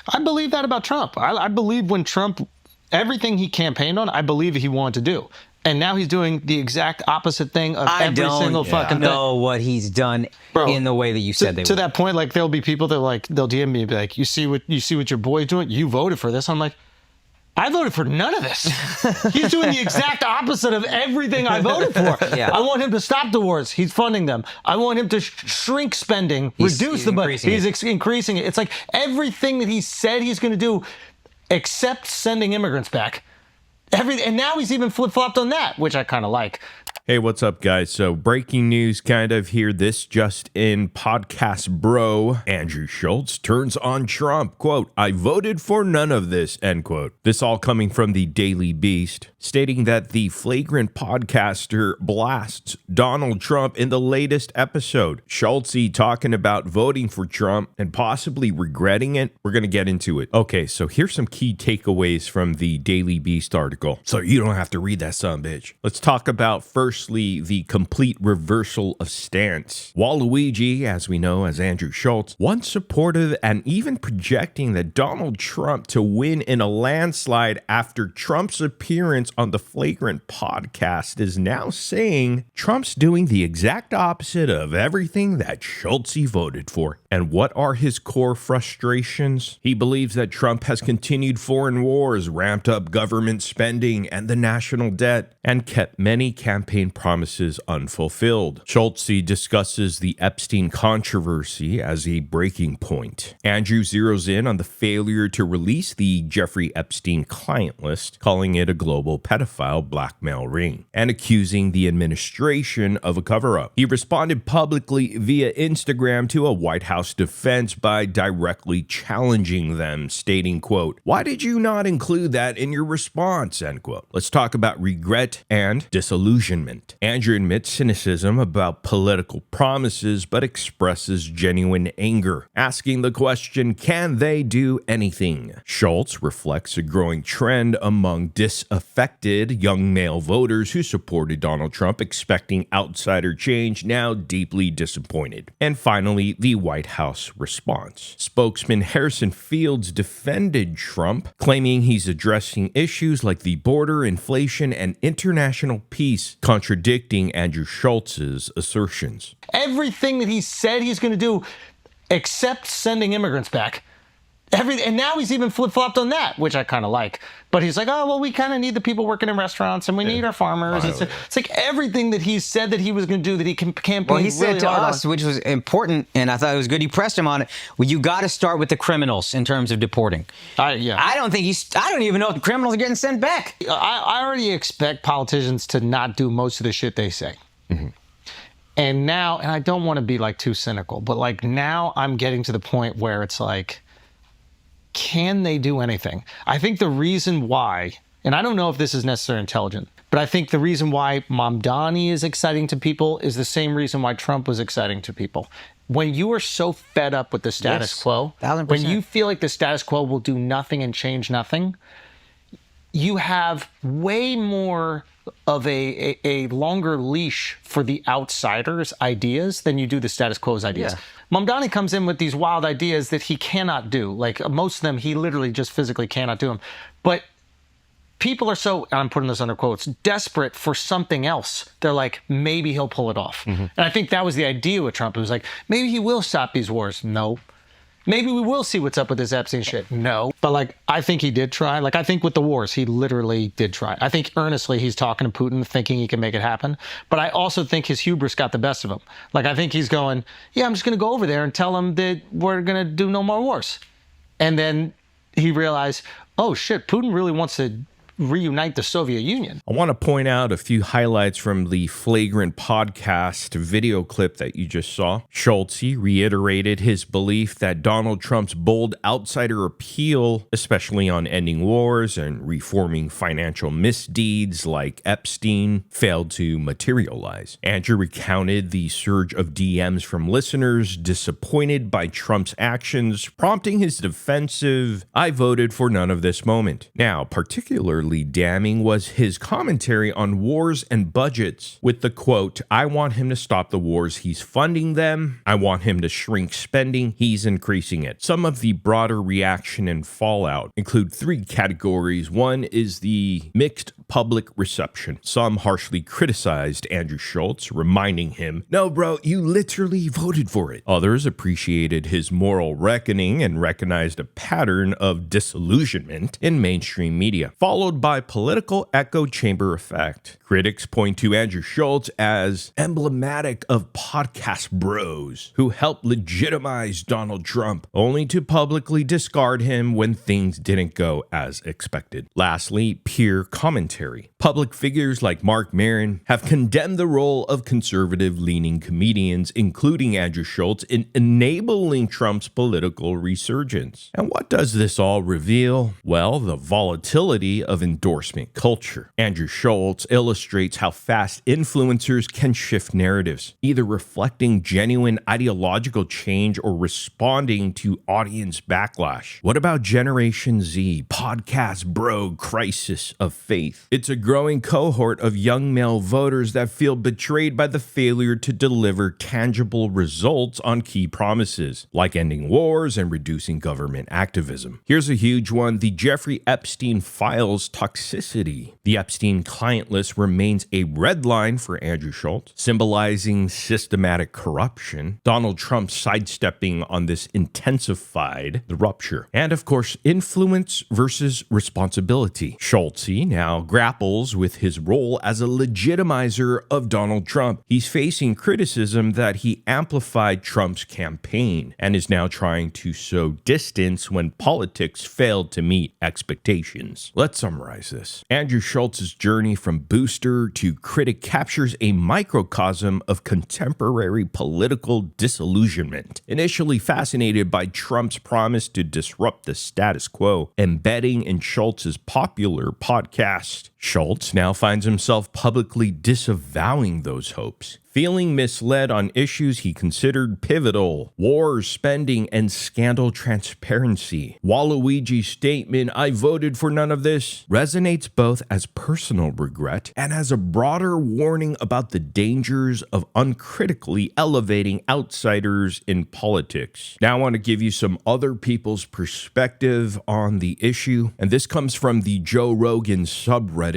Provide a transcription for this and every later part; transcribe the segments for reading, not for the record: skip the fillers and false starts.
I believe that about Trump. I believe when Trump, everything he campaigned on, I believe he wanted to do. And now he's doing the exact opposite thing of every single fucking thing. I don't know what he's done in the way that you said they would. To that point, like there'll be people that like they'll DM me and be like, you see what your boy's doing? You voted for this. I'm like, I voted for none of this. He's doing the exact opposite of everything I voted for. I want him to stop the wars. He's funding them. I want him to shrink spending, reduce the budget. He's increasing it. It's like everything that he said he's going to do, except sending immigrants back. And now he's even flip-flopped on that, which I kind of like. Hey, what's up, guys? So breaking news kind of here. This just in, podcast bro Andrew Schulz turns on Trump. Quote, I voted for none of this, end quote. This all coming from the Daily Beast, stating that the flagrant podcaster blasts Donald Trump in the latest episode. Schulz talking about voting for Trump and possibly regretting it. We're going to get into it. Okay, so here's some key takeaways from the Daily Beast article, so you don't have to read that son bitch. Let's talk about firstly the complete reversal of stance. Waluigi, as we know as Andrew Schulz, once supportive and even projecting that Donald Trump to win in a landslide after Trump's appearance on the Flagrant podcast, is now saying Trump's doing the exact opposite of everything that Schulz voted for. And what are his core frustrations? He believes that Trump has continued foreign wars, ramped up government spending and the national debt, and kept many campaign promises unfulfilled. Schulz discusses the Epstein controversy as a breaking point. Andrew zeroes in on the failure to release the Jeffrey Epstein client list, calling it a global pedophile blackmail ring, and accusing the administration of a cover-up. He responded publicly via Instagram to a White House defense by directly challenging them, stating, quote, why did you not include that in your response, end quote. Let's talk about regret and disillusionment. Andrew admits cynicism about political promises, but expresses genuine anger, asking the question, can they do anything? Schulz reflects a growing trend among disaffected young male voters who supported Donald Trump, expecting outsider change, now deeply disappointed. And finally, the White House response. Spokesman Harrison Fields defended Trump, claiming he's addressing issues like the border, inflation, and international peace, contradicting Andrew Schulz's assertions. Everything that he said he's going to do, except sending immigrants back. And now he's even flip-flopped on that, which I kind of like. But he's like, oh, well, we kind of need the people working in restaurants, and we need our farmers. It's like everything that he said that he was going to do that he campaigned Well, he said really to hard us, on. which was important, and I thought it was good. He pressed him on it. Well, you got to start with the criminals in terms of deporting. I don't even know if the criminals are getting sent back. I already expect politicians to not do most of the shit they say. Mm-hmm. And now, and I don't want to be like too cynical, but like now I'm getting to the point where it's like, can they do anything? I think the reason why, and I don't know if this is necessarily intelligent, but I think the reason why Mamdani is exciting to people is the same reason why Trump was exciting to people. When you are so fed up with the status quo, 1000%. when you feel like the status quo will do nothing and change nothing, you have way more of a longer leash for the outsiders' ideas than you do the status quo's ideas. Yeah. Mamdani comes in with these wild ideas that he cannot do. Like most of them, he literally just physically cannot do them. But people are so, and I'm putting this under quotes, desperate for something else. They're like, maybe he'll pull it off. Mm-hmm. And I think that was the idea with Trump. It was like, maybe he will stop these wars. No. Maybe we will see what's up with this Epstein shit. No. But like, I think he did try. Like, I think with the wars, he literally did try. I think earnestly he's talking to Putin, thinking he can make it happen. But I also think his hubris got the best of him. Like, I think he's going, yeah, I'm just going to go over there and tell him that we're going to do no more wars. And then he realized, oh shit, Putin really wants to reunite the Soviet Union. I want to point out a few highlights from the Flagrant podcast video clip that you just saw. Schulz reiterated his belief that Donald Trump's bold outsider appeal, especially on ending wars and reforming financial misdeeds like Epstein, failed to materialize. Andrew recounted the surge of DMs from listeners disappointed by Trump's actions, prompting his defensive, I voted for none of this moment. Now, particularly particularly damning was his commentary on wars and budgets with the quote, "I want him to stop the wars, he's funding them. I want him to shrink spending, he's increasing it." Some of the broader reaction and fallout include three categories. One is the mixed public reception. Some harshly criticized Andrew Schulz, reminding him, "No, bro, you literally voted for it." Others appreciated his moral reckoning and recognized a pattern of disillusionment in mainstream media, followed by political echo chamber effect. Critics point to Andrew Schulz as emblematic of podcast bros who helped legitimize Donald Trump, only to publicly discard him when things didn't go as expected. Lastly, peer commentary. Public figures like Mark Maron have condemned the role of conservative-leaning comedians, including Andrew Schulz, in enabling Trump's political resurgence. And what does this all reveal? Well, the volatility of endorsement culture. Andrew Schulz illustrates how fast influencers can shift narratives, either reflecting genuine ideological change or responding to audience backlash. What about Generation Z, podcast bro crisis of faith? It's a growing cohort of young male voters that feel betrayed by the failure to deliver tangible results on key promises, like ending wars and reducing government activism. Here's a huge one: the Jeffrey Epstein files toxicity. The Epstein client list remains a red line for Andrew Schulz, symbolizing systematic corruption. Donald Trump sidestepping on this intensified the rupture. And of course, influence versus responsibility. Schulz now grapples with his role as a legitimizer of Donald Trump. He's facing criticism that he amplified Trump's campaign and is now trying to sow distance when politics failed to meet expectations. Let's summarize this. Andrew Schulz's journey from booster to critic captures a microcosm of contemporary political disillusionment. Initially fascinated by Trump's promise to disrupt the status quo, embedding in Schulz's popular podcast, Schulz now finds himself publicly disavowing those hopes, feeling misled on issues he considered pivotal: wars, spending, and scandal transparency. Waluigi's statement, "I voted for none of this," resonates both as personal regret and as a broader warning about the dangers of uncritically elevating outsiders in politics. Now I want to give you some other people's perspective on the issue, and this comes from the Joe Rogan subreddit.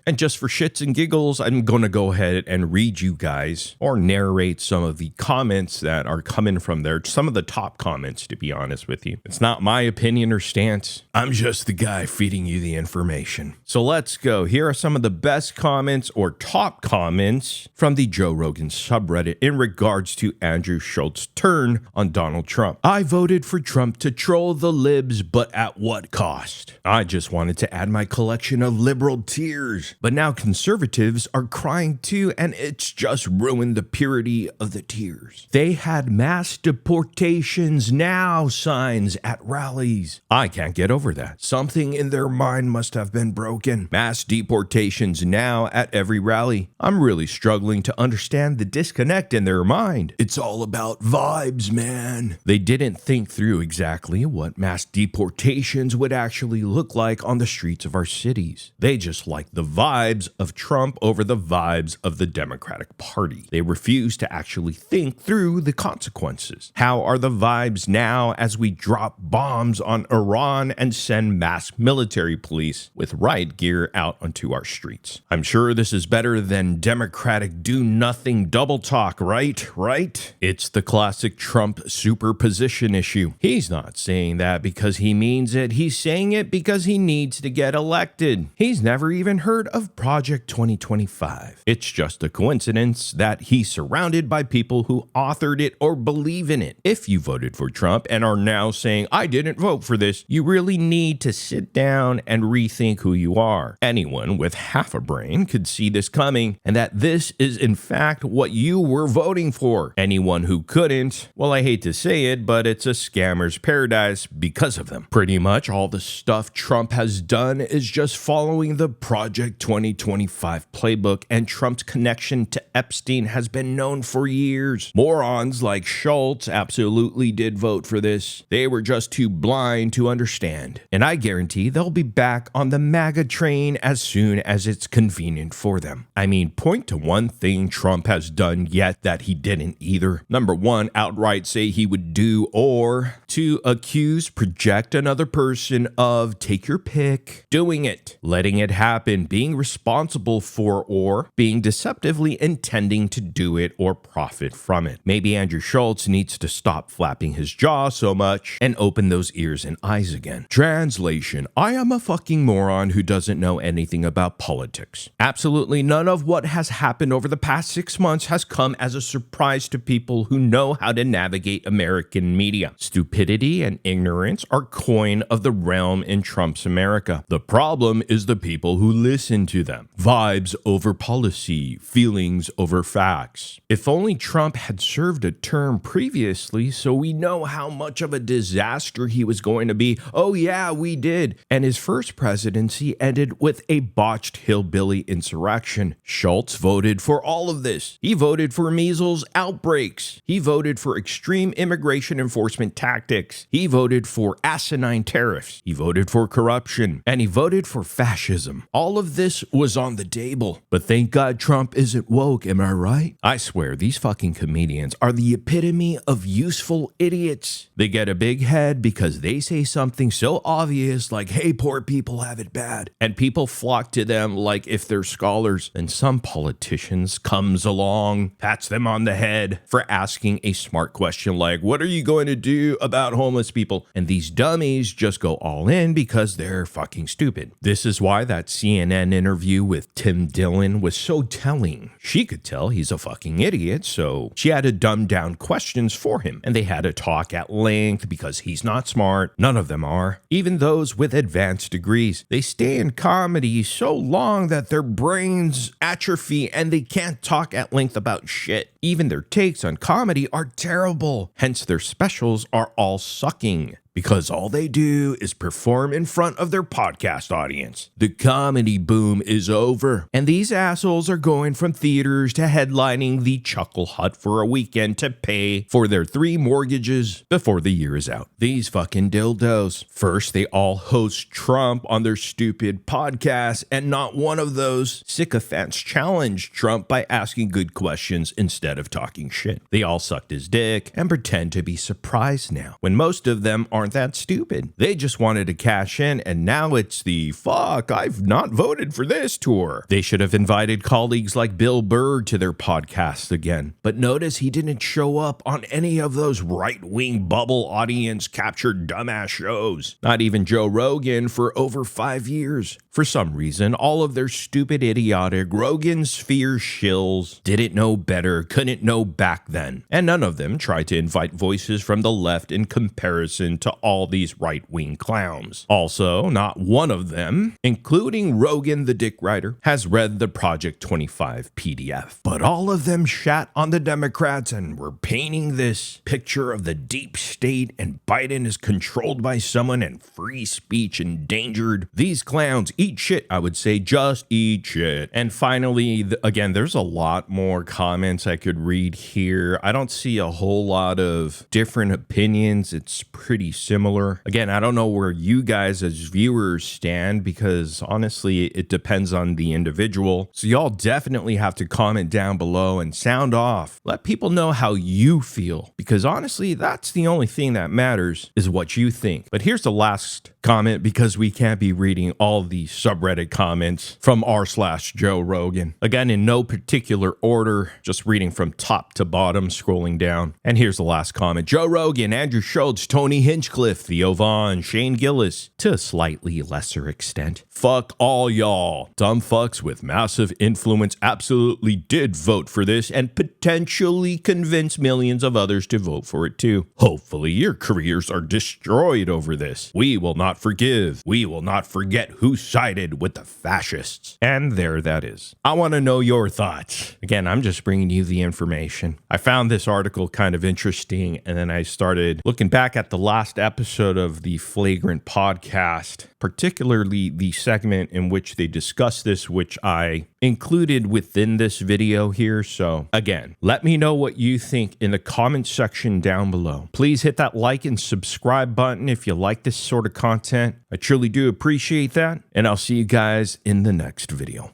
And just for shits and giggles, I'm going to go ahead and read you guys, or narrate some of the comments that are coming from there. Some of the top comments, to be honest with you. It's not my opinion or stance. I'm just the guy feeding you the information. So let's go. Here are some of the best comments or top comments from the Joe Rogan subreddit in regards to Andrew Schultz's turn on Donald Trump. "I voted for Trump to troll the libs, but at what cost? I just wanted to add my collection of liberal tears, but now conservatives are crying too, and it's just ruined the purity of the tears. They had mass deportations now signs at rallies. I can't get over that. Something in their mind must have been broken. Mass deportations now at every rally. I'm really struggling to understand the disconnect in their mind. It's all about vibes, man." They didn't think through exactly what mass deportations would actually look like on the streets of our cities. They just liked the vibes of Trump over the vibes of the Democratic Party. They refuse to actually think through the consequences. How are the vibes now as we drop bombs on Iran and send mass military police with riot gear out onto our streets? I'm sure this is better than Democratic do-nothing double talk, right? It's the classic Trump superposition issue. He's not saying that because he means it. He's saying it because he needs to get elected. He's never even heard of Project 2025. It's just a coincidence that he's surrounded by people who authored it or believe in it. If you voted for Trump and are now saying, "I didn't vote for this," you really need to sit down and rethink who you are. Anyone with half a brain could see this coming and that this is in fact what you were voting for. Anyone who couldn't, well, I hate to say it, but it's a scammer's paradise because of them. Pretty much all the stuff Trump has done is just following the Project 2025 playbook, and Trump's connection to Epstein has been known for years. Morons like Schulz absolutely did vote for this. They were just too blind to understand. And I guarantee they'll be back on the MAGA train as soon as it's convenient for them. I mean, point to one thing Trump has done yet that he didn't either. Number one, outright say he would do, or to accuse, project another person of, take your pick, doing it, letting it happen, being responsible for, or being deceptively intending to do it or profit from it. Maybe Andrew Schulz needs to stop flapping his jaw so much and open those ears and eyes again. Translation: I am a fucking moron who doesn't know anything about politics. Absolutely none of what has happened over the past 6 months has come as a surprise to people who know how to navigate American media. Stupidity and ignorance are coin of the realm in Trump's America. The problem is the people who listen to them. Vibes over policy, feelings over facts. If only Trump had served a term previously so we know how much of a disaster he was going to be. Oh yeah, we did. And his first presidency ended with a botched hillbilly insurrection. Schulz voted for all of this. He voted for measles outbreaks. He voted for extreme immigration enforcement tactics. He voted for asinine tariffs. He voted for corruption. And he voted for fascism. All of this was on the table. But thank God Trump isn't woke, am I right? I swear, these fucking comedians are the epitome of useful idiots. They get a big head because they say something so obvious like, hey, poor people have it bad. And people flock to them like if they're scholars. And some politicians comes along, pats them on the head for asking a smart question like, what are you going to do about homeless people? And these dummies just go all in because they're fucking stupid. This is why that CNN interview with Dillon was so telling. She could tell he's a fucking idiot, so she had to dumb down questions for him. And they had to talk at length because he's not smart. None of them are. Even those with advanced degrees. They stay in comedy so long that their brains atrophy and they can't talk at length about shit. Even their takes on comedy are terrible. Hence their specials are all sucking. Because all they do is perform in front of their podcast audience. The comedy boom is over, and these assholes are going from theaters to headlining the Chuckle Hut for a weekend to pay for their 3 mortgages before the year is out. These fucking dildos. First, they all host Trump on their stupid podcast, and not one of those sycophants challenged Trump by asking good questions instead of talking shit. They all sucked his dick and pretend to be surprised now, when most of them aren't that stupid. They just wanted to cash in, and now it's the fuck, I've not voted for this tour. They should have invited colleagues like Bill Burr to their podcast again. But notice he didn't show up on any of those right-wing bubble audience captured dumbass shows. Not even Joe Rogan for over 5 years. For some reason, all of their stupid, idiotic Rogan sphere shills didn't know better, couldn't know back then. And none of them tried to invite voices from the left in comparison to all these right-wing clowns. Also, not one of them, including Rogan the dick writer, has read the Project 25 PDF. But all of them shat on the Democrats and were painting this picture of the deep state and Biden is controlled by someone and free speech endangered. These clowns eat shit, I would say, just eat shit. And finally, again, there's a lot more comments I could read here. I don't see a whole lot of different opinions. It's pretty similar. Again, I don't know where you guys as viewers stand because honestly, it depends on the individual. So y'all definitely have to comment down below and sound off. Let people know how you feel because honestly, that's the only thing that matters is what you think. But here's the last comment because we can't be reading all the subreddit comments from r/Joe Rogan. Again, in no particular order, just reading from top to bottom, scrolling down. And here's the last comment. Joe Rogan, Andrew Schulz, Tony Hinchcliffe, Theo Vaughn, Shane Gillis, to a slightly lesser extent. Fuck all y'all. Dumb fucks with massive influence absolutely did vote for this and potentially convince millions of others to vote for it too. Hopefully your careers are destroyed over this. We will not forgive. We will not forget who sided with the fascists. And there that is. I want to know your thoughts. Again, I'm just bringing you the information. I found this article kind of interesting and then I started looking back at the last last episode of the Flagrant podcast, particularly the segment in which they discuss this, which I included within this video here. So again, let me know what you think in the comment section down below. Please hit that like and subscribe button if you like this sort of content. I truly do appreciate that, and I'll see you guys in the next video.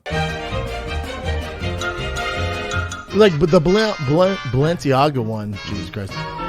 Like, but the Balenciaga one, Jesus Christ.